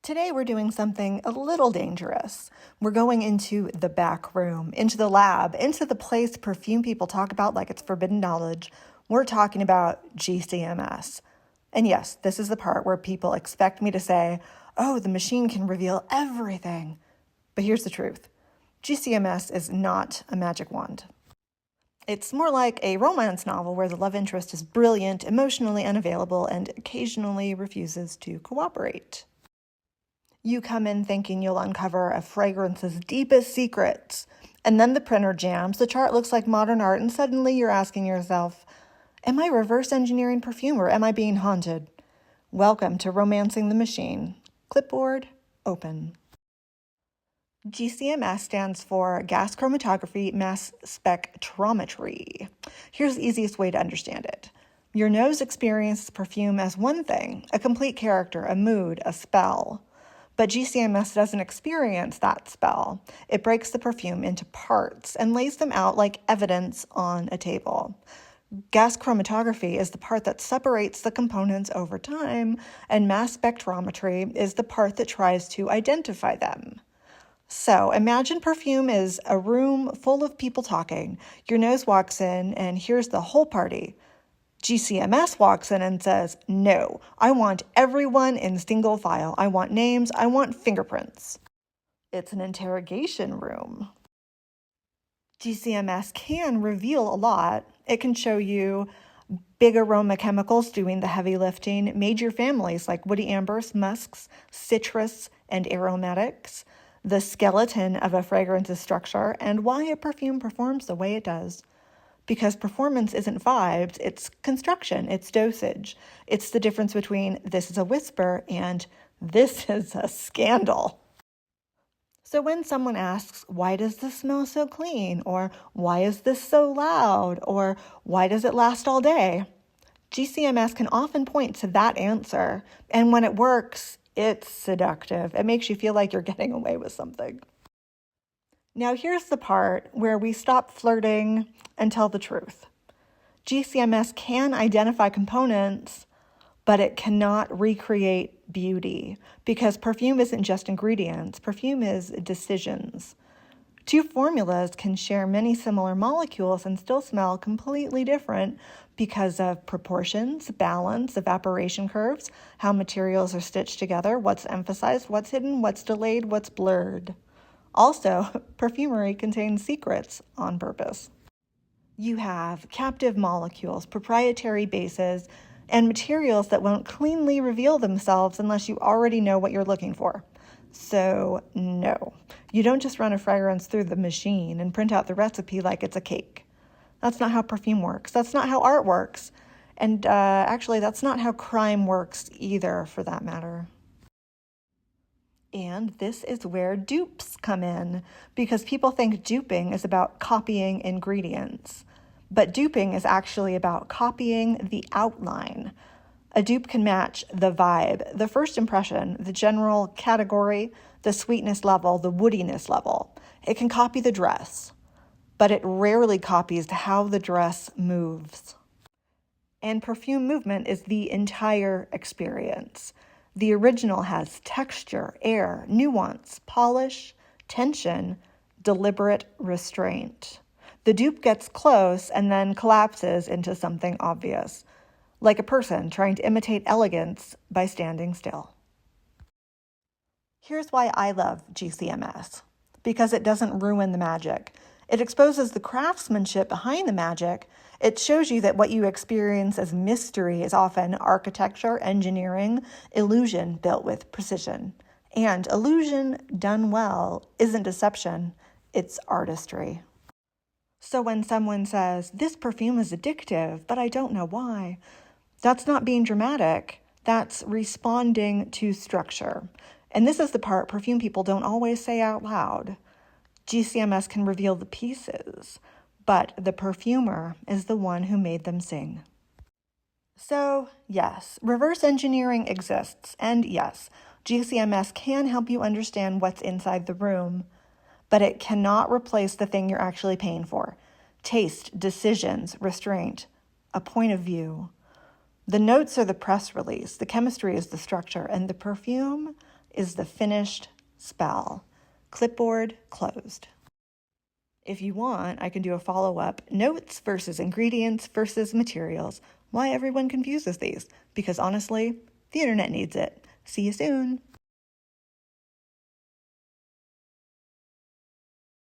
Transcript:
Today we're doing something a little dangerous. We're going into the back room, into the lab, into the place perfume people talk about like it's forbidden knowledge. We're talking about GCMS. And yes, this is the part where people expect me to say, oh, the machine can reveal everything. But here's the truth. GCMS is not a magic wand. It's more like a romance novel where the love interest is brilliant, emotionally unavailable, and occasionally refuses to cooperate. You come in thinking you'll uncover a fragrance's deepest secrets, and then the printer jams, the chart looks like modern art, and suddenly you're asking yourself, am I reverse engineering perfume or am I being haunted? Welcome to Romancing the Machine. Clipboard open. GCMS stands for gas chromatography mass spectrometry. Here's the easiest way to understand it. Your nose experiences perfume as one thing, a complete character, a mood, a spell. But GCMS doesn't experience that spell. It breaks the perfume into parts and lays them out like evidence on a table. Gas chromatography is the part that separates the components over time, and mass spectrometry is the part that tries to identify them. So imagine perfume is a room full of people talking. Your nose walks in and here's the whole party. GCMS walks in and says, no, I want everyone in single file. I want names. I want fingerprints. It's an interrogation room. GCMS can reveal a lot. It can show you big aroma chemicals doing the heavy lifting, major families like woody ambers, musks, citrus, and aromatics, the skeleton of a fragrance's structure, and why a perfume performs the way it does. Because performance isn't vibes, it's construction, it's dosage. It's the difference between this is a whisper and this is a scandal. So when someone asks, why does this smell so clean? Or why is this so loud? Or why does it last all day? GCMS can often point to that answer. And when it works, it's seductive. It makes you feel like you're getting away with something. Now here's the part where we stop flirting and tell the truth. GCMS can identify components, but it cannot recreate beauty because perfume isn't just ingredients. Perfume is decisions. Two formulas can share many similar molecules and still smell completely different because of proportions, balance, evaporation curves, how materials are stitched together, what's emphasized, what's hidden, what's delayed, what's blurred. Also, perfumery contains secrets on purpose. You have captive molecules, proprietary bases, and materials that won't cleanly reveal themselves unless you already know what you're looking for. So, no, you don't just run a fragrance through the machine and print out the recipe like it's a cake. That's not how perfume works. That's not how art works. And actually, that's not how crime works either, for that matter. And this is where dupes come in, because people think duping is about copying ingredients. But duping is actually about copying the outline. A dupe can match the vibe, the first impression, the general category, the sweetness level, the woodiness level. It can copy the dress, but it rarely copies how the dress moves. And perfume movement is the entire experience. The original has texture, air, nuance, polish, tension, deliberate restraint. The dupe gets close and then collapses into something obvious, like a person trying to imitate elegance by standing still. Here's why I love GCMS, because it doesn't ruin the magic. It exposes the craftsmanship behind the magic. It shows you that what you experience as mystery is often architecture, engineering, illusion built with precision. And illusion done well isn't deception, it's artistry. So when someone says, this perfume is addictive, but I don't know why, that's not being dramatic. That's responding to structure. And this is the part perfume people don't always say out loud. GCMS can reveal the pieces, but the perfumer is the one who made them sing. So, yes, reverse engineering exists, and yes, GCMS can help you understand what's inside the room, but it cannot replace the thing you're actually paying for. Taste, decisions, restraint, a point of view. The notes are the press release, the chemistry is the structure, and the perfume is the finished spell. Clipboard closed. If you want, I can do a follow-up, notes versus ingredients versus materials, why everyone confuses these, because honestly, the internet needs it. See you soon.